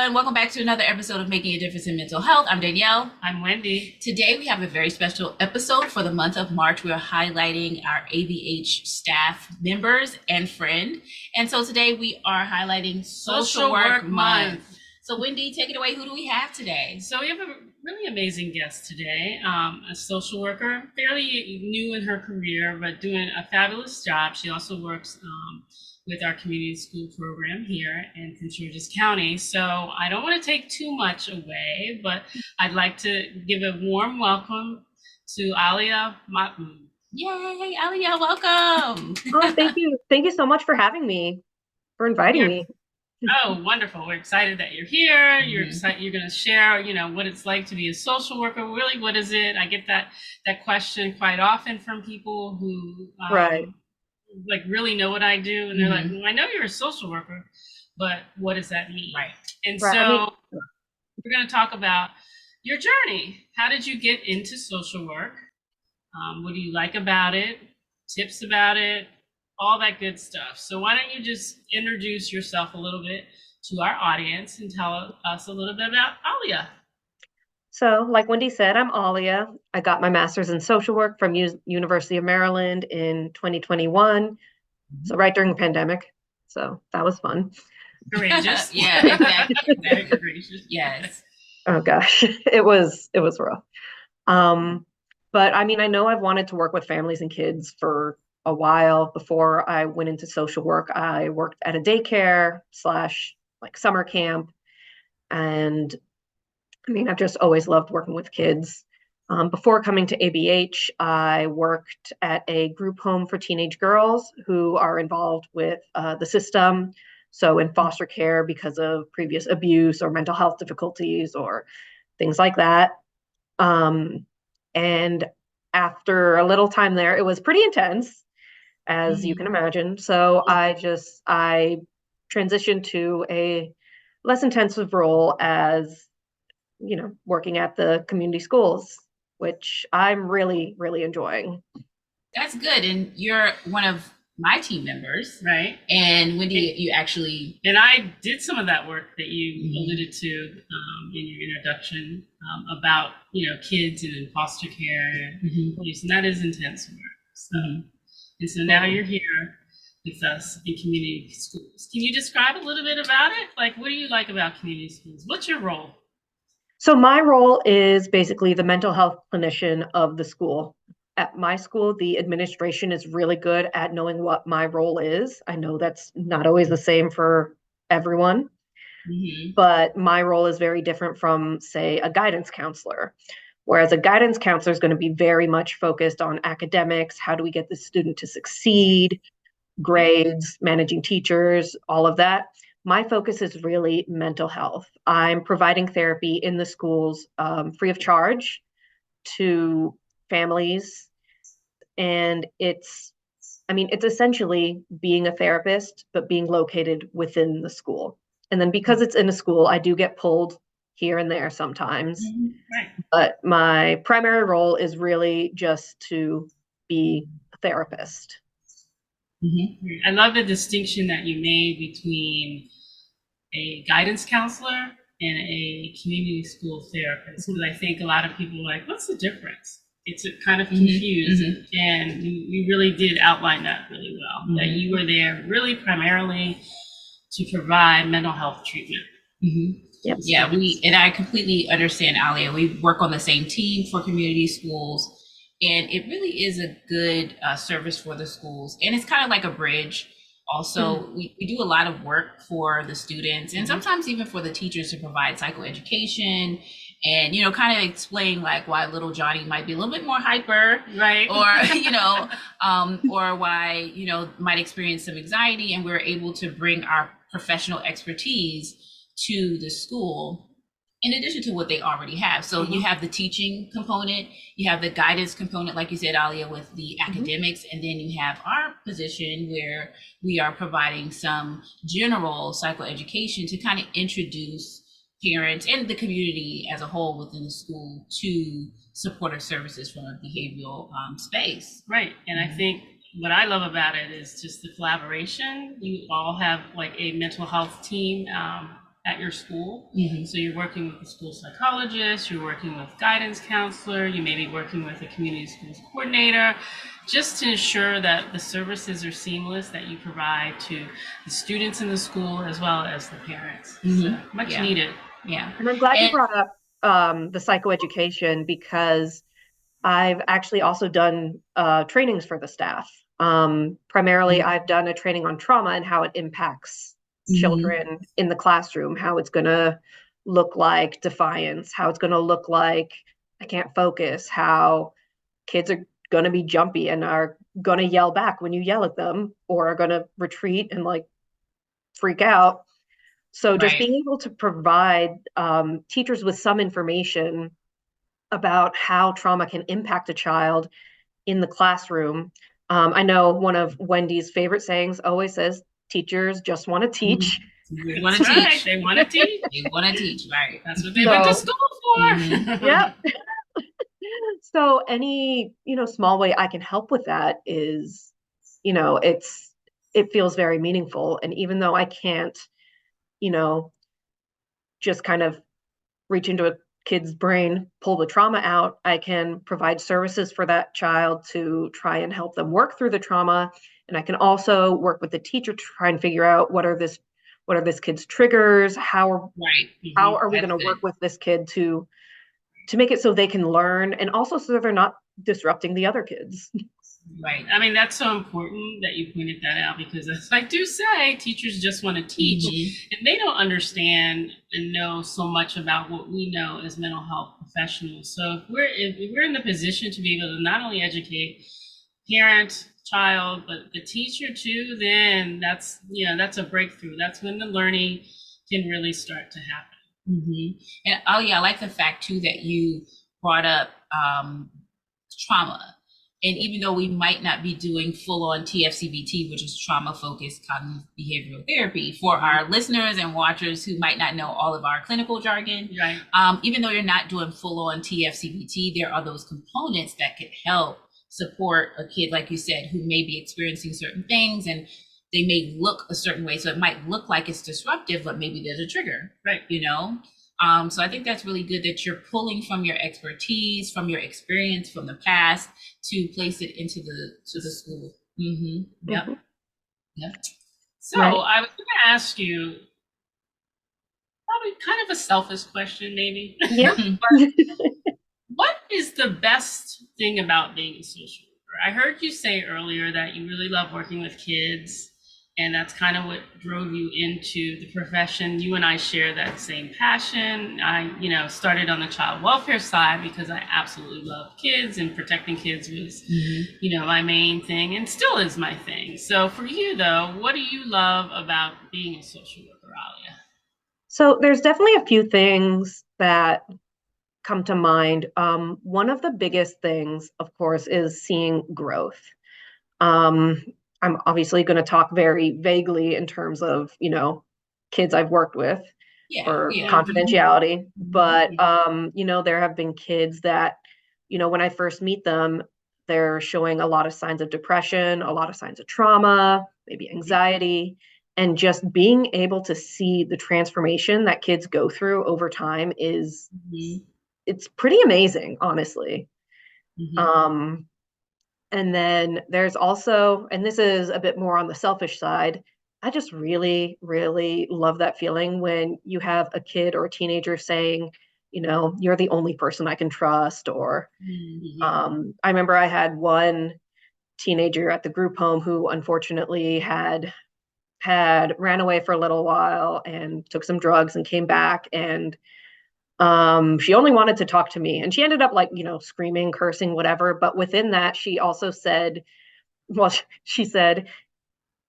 everyone. Welcome back to another episode of Making a Difference in Mental Health. I'm Danielle. I'm Wendy. Today we have a very special episode for the month of March. We are highlighting our ABH staff members and friend. And so today we are highlighting Social Work Month. So Wendy, take it away. Who do we have today? So we have a really amazing guest today, a social worker, fairly new in her career, but doing a fabulous job. She also works with our community school program here in Prince George's County. So I don't want to take too much away, but I'd like to give a warm welcome to Alia Mahmud. Yay, Alia, welcome. Oh, thank you. Thank you so much for having me, for inviting me. Oh, wonderful. We're excited that you're here. You're excited. You're going to share, what it's like to be a social worker. Really, what is it? I get that question quite often from people who right. really know what I do. And they're like, well, I know you're a social worker, but what does that mean? Right. And so we're going to talk about your journey. How did you get into social work? What do you like about it? Tips about it? All that good stuff. So why don't you just introduce yourself a little bit to our audience and tell us a little bit about Alia. So like Wendy said, I'm Alia. I got my master's in social work from University of Maryland in 2021. So right during the pandemic. So that was fun. Courageous. Yeah, exactly. Very courageous. Yes. Oh gosh, it was rough. But I mean, I know I've wanted to work with families and kids for a while. Before I went into social work, I worked at a daycare / summer camp. And I mean, I've just always loved working with kids. Before coming to ABH, I worked at a group home for teenage girls who are involved with the system. So in foster care because of previous abuse or mental health difficulties or things like that. And after a little time there, it was pretty intense, as you can imagine. So I transitioned to a less intensive role as, working at the community schools, which I'm really, really enjoying. That's good. And you're one of my team members. Right. And Wendy, you actually... And I did some of that work that you alluded to in your introduction about, kids and in foster care. And that is intense work. So. And so now you're here with us in community schools. Can you describe a little bit about it? Like, what do you like about community schools? What's your role? So my role is basically the mental health clinician of the school. At my school, the administration is really good at knowing what my role is. I know that's not always the same for everyone, but my role is very different from, say, a guidance counselor. Whereas a guidance counselor is going to be very much focused on academics. How do we get the student to succeed? Grades, managing teachers, all of that. My focus is really mental health. I'm providing therapy in the schools free of charge to families. And it's essentially being a therapist, but being located within the school. And then because it's in a school, I do get pulled here and there sometimes. Right. But my primary role is really just to be a therapist. I love the distinction that you made between a guidance counselor and a community school therapist, because I think a lot of people are like, what's the difference? It's kind of confused. And you really did outline that really well, that you were there really primarily to provide mental health treatment. Yep. Yeah, and I completely understand, Alia. We work on the same team for community schools, and it really is a good service for the schools. And it's kind of like a bridge. Also, we do a lot of work for the students and sometimes even for the teachers to provide psychoeducation and, kind of explain like why little Johnny might be a little bit more hyper, right? Or, or why, might experience some anxiety, and we're able to bring our professional expertise to the school in addition to what they already have. So you have the teaching component, you have the guidance component, like you said, Alia, with the academics, and then you have our position where we are providing some general psychoeducation to kind of introduce parents and the community as a whole within the school to supportive services from a behavioral space. Right. And I think what I love about it is just the collaboration. You all have like a mental health team at your school. Mhm. So you're working with the school psychologist, you're working with guidance counselor, you may be working with a community schools coordinator, just to ensure that the services are seamless that you provide to the students in the school as well as the parents. So much Yeah. needed. Yeah. And I'm glad you And- brought up the psychoeducation, because I've actually also done trainings for the staff. Primarily, I've done a training on trauma and how it impacts children in the classroom, how it's going to look like defiance, how it's going to look like I can't focus, how kids are going to be jumpy and are going to yell back when you yell at them, or are going to retreat and like freak out. So just Right. being able to provide teachers with some information about how trauma can impact a child in the classroom. I know one of Wendy's favorite sayings always says, teachers just want to teach. They want That's to right. teach. They want to teach. They want to teach, right? That's what they went to So- school for. Yep. So any, small way I can help with that is, it feels very meaningful. And even though I can't, just kind of reach into a kid's brain, pull the trauma out, I can provide services for that child to try and help them work through the trauma. And I can also work with the teacher to try and figure out what are this kid's triggers, how are we going to work with this kid to make it so they can learn, and also so they're not disrupting the other kids. Right. I mean, that's so important that you pointed that out, because as I do say, teachers just want to teach, and they don't understand and know so much about what we know as mental health professionals. So if we're in the position to be able to not only educate parent, child, but the teacher too, then that's a breakthrough. That's when the learning can really start to happen. And I like the fact too that you brought up trauma. And even though we might not be doing full-on TFCBT, which is trauma-focused cognitive behavioral therapy, for our listeners and watchers who might not know all of our clinical jargon, Right. Even though you're not doing full-on TFCBT, there are those components that could help support a kid, like you said, who may be experiencing certain things, and they may look a certain way. So it might look like it's disruptive, but maybe there's a trigger, Right. So I think that's really good that you're pulling from your expertise, from your experience from the past, to place it into the school. Yep. So Right. I was going to ask you probably kind of a selfish question, maybe. Yeah. What is the best thing about being a social worker? I heard you say earlier that you really love working with kids, and that's kind of what drove you into the profession. You and I share that same passion. I, started on the child welfare side because I absolutely love kids, and protecting kids was, my main thing, and still is my thing. So for you though, what do you love about being a social worker, Alia? So there's definitely a few things that come to mind. One of the biggest things, of course, is seeing growth. I'm obviously going to talk very vaguely in terms of, kids I've worked with for confidentiality. But, there have been kids that, when I first meet them, they're showing a lot of signs of depression, a lot of signs of trauma, maybe anxiety. And just being able to see the transformation that kids go through over time is, it's pretty amazing, honestly. And then there's also, and this is a bit more on the selfish side, I just really, really love that feeling when you have a kid or a teenager saying, you're the only person I can trust. Or I remember I had one teenager at the group home who unfortunately had ran away for a little while and took some drugs and came back, and she only wanted to talk to me, and she ended up screaming, cursing, whatever. But within that, she also said, she said,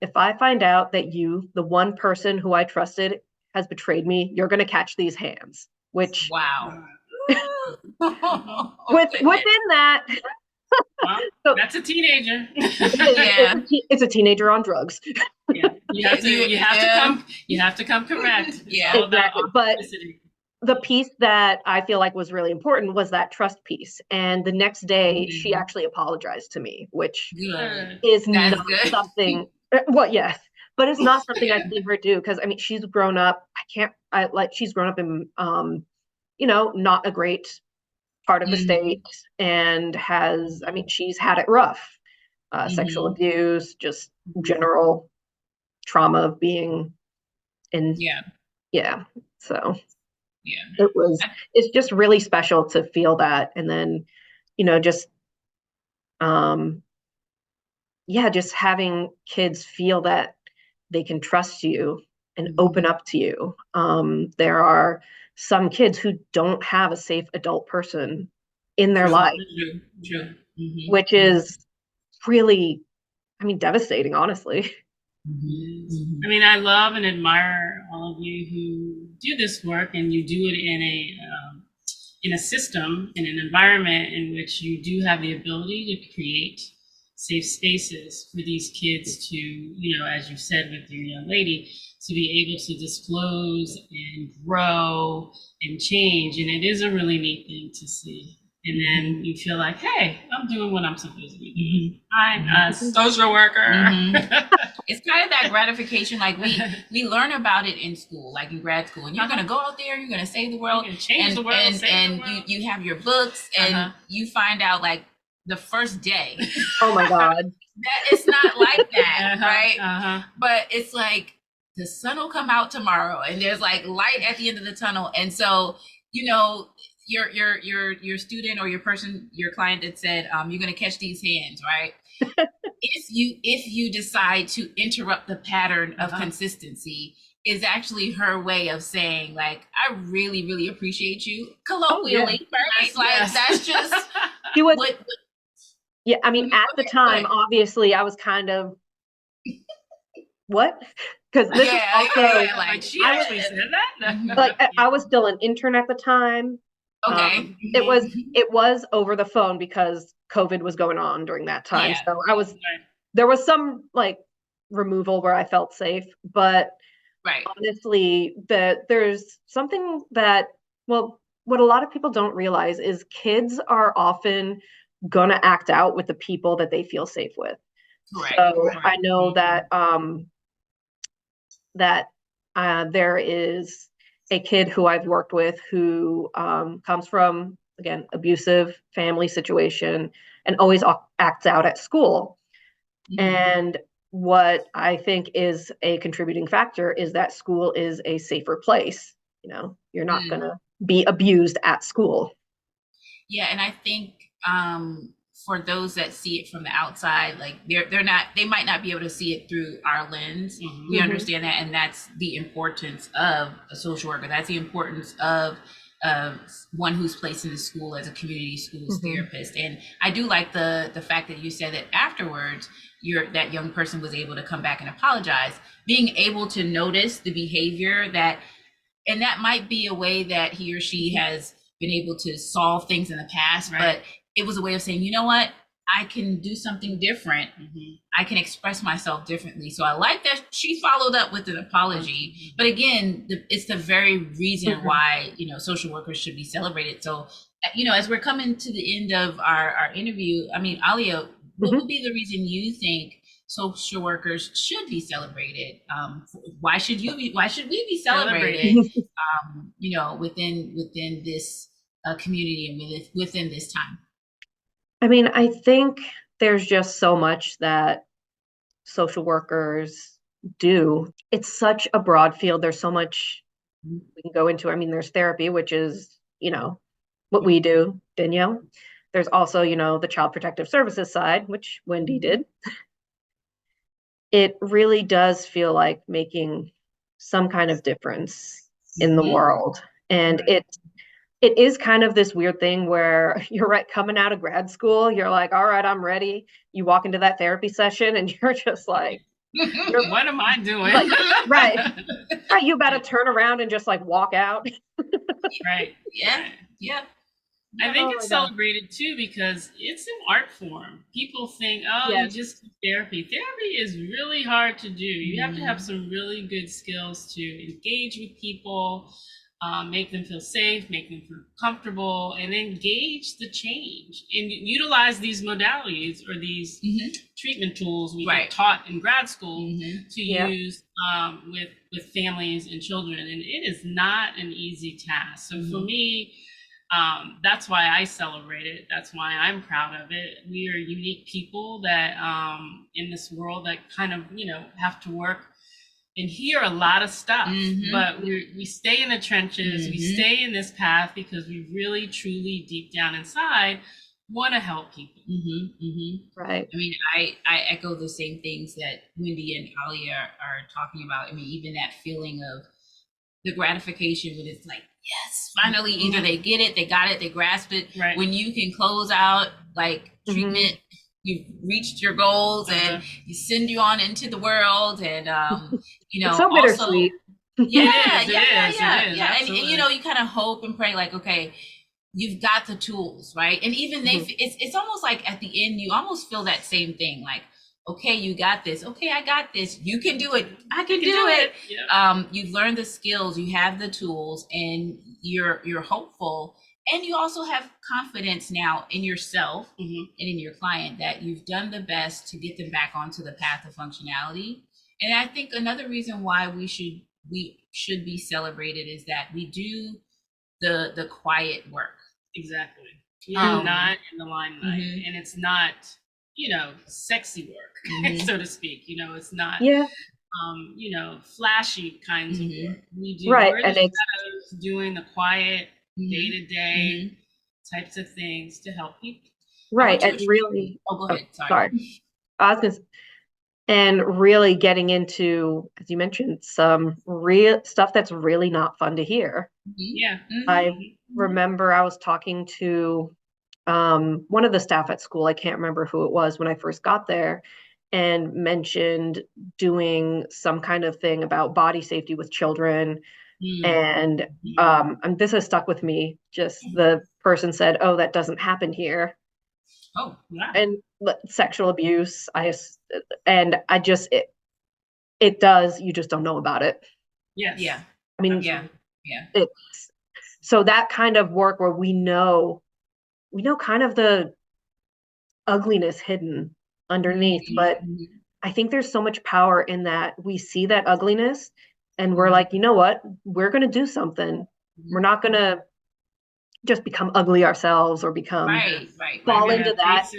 if I find out that you, the one person who I trusted, has betrayed me, you're going to catch these hands. Which, wow. within that, well, that's a teenager. It's a teenager on drugs. Yeah. You have to come correct. Yeah, exactly. But the piece that I feel like was really important was that trust piece. And the next day, she actually apologized to me, which is not something. Well, yes, but it's not something I see her do because I mean she's grown up. She's grown up in not a great part of the state and I mean she's had it rough. Sexual abuse, just general trauma of being in. Yeah. So it's just really special to feel that. And then, just, just having kids feel that they can trust you and open up to you. There are some kids who don't have a safe adult person in their life, which is really, I mean, devastating, honestly. I mean, I love and admire all of you who do this work, and you do it in a system, in an environment in which you do have the ability to create safe spaces for these kids to, as you said with your young lady, to be able to disclose and grow and change. And it is a really neat thing to see. And then you feel like, hey, I'm doing what I'm supposed to be doing. I'm a social worker. It's kind of that gratification, like we learn about it in school, like in grad school, and you're going to go out there, you're going to save the world, change the world, and you have your books, and you find out like the first day. Oh my God. That it's not like that, right? But it's like the sun will come out tomorrow, and there's like light at the end of the tunnel, and so your student or your client that said you're going to catch these hands, right? if you decide to interrupt the pattern of consistency, is actually her way of saying like, I really, really appreciate you, colloquially, right? Like that's just yeah, I mean, at the time, obviously, I was kind of what? Because this is also like she actually said that. Like I was still an intern at the time. Okay. It was over the phone because COVID was going on during that time. Yeah. So there was some like removal where I felt safe, but honestly, there's something that, well, what a lot of people don't realize is kids are often gonna act out with the people that they feel safe with. So I know that there is a kid who I've worked with who comes from, again, abusive family situation and always acts out at school. And what I think is a contributing factor is that school is a safer place. You're not going to be abused at school. Yeah, and I think for those that see it from the outside, like they might not be able to see it through our lens. We understand that, and that's the importance of a social worker. That's the importance of one who's placed in the school as a community schools therapist. And I do like the fact that you said that afterwards that young person was able to come back and apologize, being able to notice the behavior and that might be a way that he or she has been able to solve things in the past, but it was a way of saying, you know what, I can do something different. I can express myself differently. So I like that she followed up with an apology. But again, it's the very reason why, social workers should be celebrated. So, as we're coming to the end of our interview, I mean, Alia, what would be the reason you think social workers should be celebrated? Why should we be celebrated? Within this community and within this time. I mean, I think there's just so much that social workers do. It's such a broad field. There's so much we can go into. I mean, there's therapy, which is, what we do, Danielle. There's also, the Child Protective Services side, which Wendy did. It really does feel like making some kind of difference in the world. And it is kind of this weird thing where you're right, coming out of grad school, you're like, all right, I'm ready. You walk into that therapy session and you're just like, what am I doing? Like, right. You better turn around and just like walk out. Right. Yeah. I think it's celebrated too because it's an art form. People think, you just do therapy. Therapy is really hard to do. You have to have some really good skills to engage with people, make them feel safe, make them feel comfortable, and then gauge the change and utilize these modalities or these treatment tools we get taught in grad school to use with families and children. And it is not an easy task. So for me, that's why I celebrate it. That's why I'm proud of it. We are unique people that in this world that kind of, have to work and hear a lot of stuff, but we stay in the trenches, we stay in this path because we really, truly, deep down inside, want to help people. Right. I mean, I echo the same things that Wendy and Alia are talking about. I mean, even that feeling of the gratification when it's like, yes, finally, either they get it, they got it, they grasp it. Right. When you can close out like treatment, you've reached your goals and you send you on into the world, and it's so bittersweet. Yeah. And you kind of hope and pray like, okay, you've got the tools, right? And even it's almost like at the end you almost feel that same thing, like, okay, you got this. Okay, I got this. You can do it. I can do it. Yeah. You've learned the skills. You have the tools, and you're hopeful. And you also have confidence now in yourself and in your client that you've done the best to get them back onto the path of functionality. And I think another reason why we should be celebrated is that we do the quiet work. Exactly. You're not in the limelight, and it's not, sexy work, so to speak. It's not, flashy kinds of work. We do, we're in the shadows doing the quiet, day-to-day types of things to help people. Right. And really, go ahead. Sorry. I was gonna, and really getting into, as you mentioned, some real stuff that's really not fun to hear. Yeah. I remember I was talking to one of the staff at school, I can't remember who it was when I first got there, and mentioned doing some kind of thing about body safety with children. And this has stuck with me. Just the person said, "Oh, that doesn't happen here." Oh, yeah. And sexual abuse, it does. You just don't know about it. Yes. Yeah. I mean, yeah. It's so that kind of work where we know kind of the ugliness hidden underneath, but I think there's so much power in that. We see that ugliness and we're like, you know what? We're going to do something. We're not going to just become ugly ourselves or become fall into that.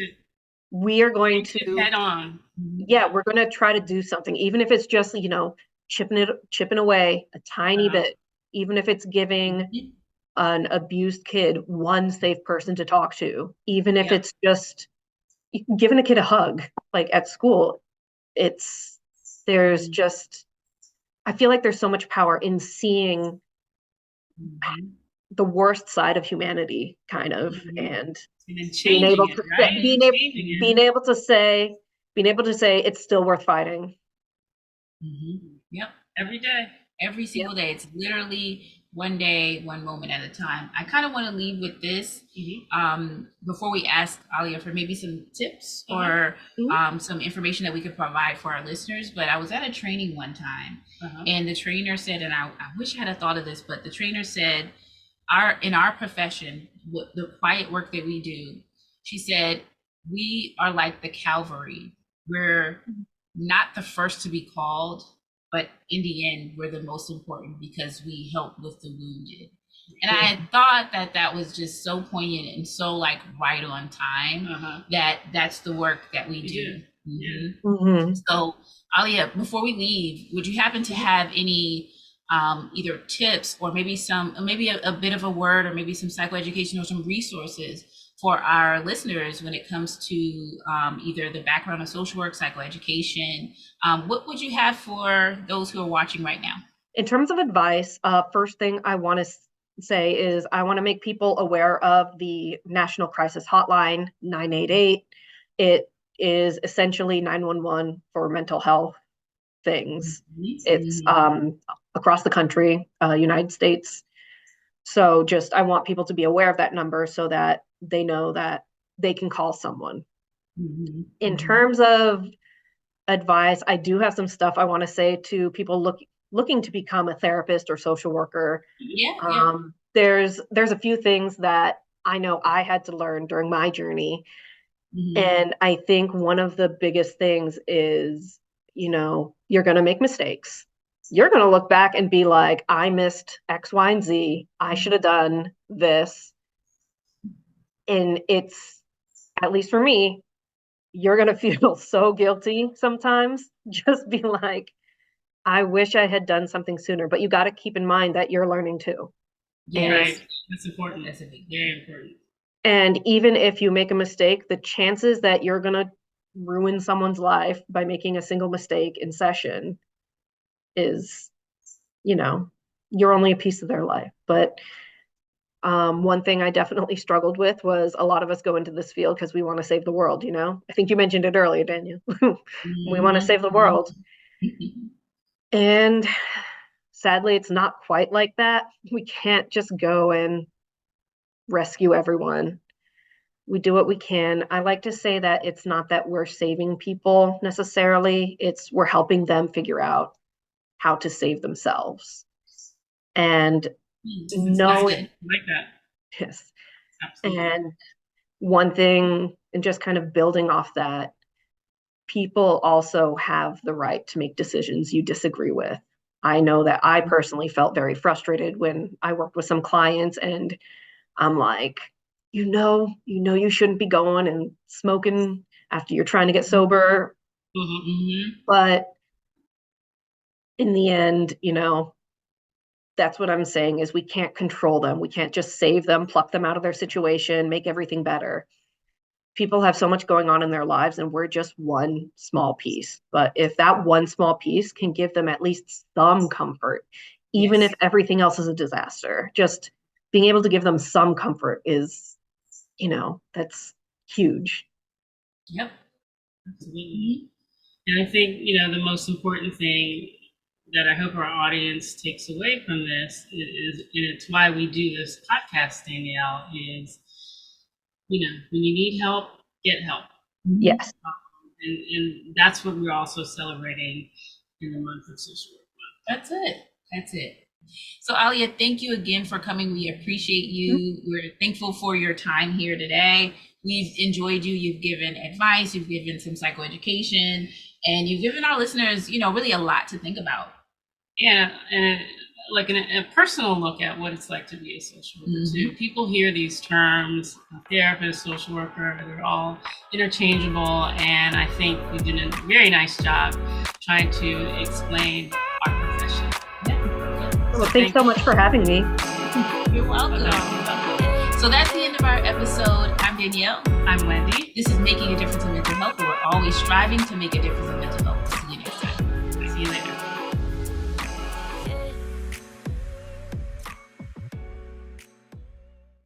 We are going to head on. Yeah, we're going to try to do something, even if it's just, chipping away a tiny bit, even if it's giving an abused kid one safe person to talk to, even if it's just giving a kid a hug, like at school. There's just, I feel like there's so much power in seeing the worst side of humanity, kind of, and being able to say it's still worth fighting. Yep. Every day. Every single day. It's literally one day, one moment at a time. I kind of want to leave with this before we ask Alia for maybe some tips or some information that we could provide for our listeners. But I was at a training one time and the trainer said, and I wish I had thought of this, but the trainer said, in our profession, the quiet work that we do, she said, we are like the cavalry. We're not the first to be called, but in the end, we're the most important because we help with the wounded. And I thought that was just so poignant and so like right on time that's the work that we do. So Alia, before we leave, would you happen to have any either tips or maybe a bit of a word or maybe some psychoeducation or some resources for our listeners when it comes to either the background of social work, psychoeducation? What would you have for those who are watching right now? In terms of advice, first thing I want to say is I want to make people aware of the National Crisis Hotline 988. It is essentially 911 for mental health things. It's across the country, United States. So I want people to be aware of that number so that they know that they can call someone. In terms of advice, I do have some stuff I want to say to people looking to become a therapist or social worker, Yeah. there's a few things that I know I had to learn during my journey. And I think one of the biggest things is, you're going to make mistakes. You're going to look back and be like, I missed X, Y, and Z. I should have done this. And it's, at least for me, you're going to feel so guilty sometimes. Just be like, I wish I had done something sooner. But you got to keep in mind that you're learning too. Yes. Right. That's important. That's very important. And even if you make a mistake, the chances that you're going to ruin someone's life by making a single mistake in session is, you're only a piece of their life. But one thing I definitely struggled with was a lot of us go into this field because we want to save the world, I think you mentioned it earlier, Danielle. We want to save the world. And sadly, it's not quite like that. We can't just go and rescue everyone. We do what we can. I like to say that it's not that we're saving people necessarily. It's we're helping them figure out how to save themselves. And knowing, like that. yes. Absolutely. And one thing, and just kind of building off that, people also have the right to make decisions you disagree with. I know that I personally felt very frustrated when I worked with some clients, and I'm like, you shouldn't be going and smoking after you're trying to get sober. But in the end, that's what I'm saying is we can't control them. We can't just save them, pluck them out of their situation, make everything better. People have so much going on in their lives, and we're just one small piece. But if that one small piece can give them at least some comfort, even if everything else is a disaster, just being able to give them some comfort is, that's huge. Yep, absolutely. And I think, the most important thing that I hope our audience takes away from this is and it's why we do this podcast, Danielle, is, when you need help, get help. Yes. And that's what we're also celebrating in the month of social work month. That's it. So Alia, thank you again for coming. We appreciate you. We're thankful for your time here today. We've enjoyed you. You've given advice, you've given some psychoeducation, and you've given our listeners, really a lot to think about. Yeah, and a personal look at what it's like to be a social worker too. People hear these terms, therapist, social worker, they're all interchangeable, and I think we did a very nice job trying to explain our profession. Well, thanks so much for having me. You're welcome. So that's the end of our episode. I'm Danielle. I'm Wendy. This is Making a Difference in Mental Health, where we're always striving to make a difference in mental health. See you next time. See you later.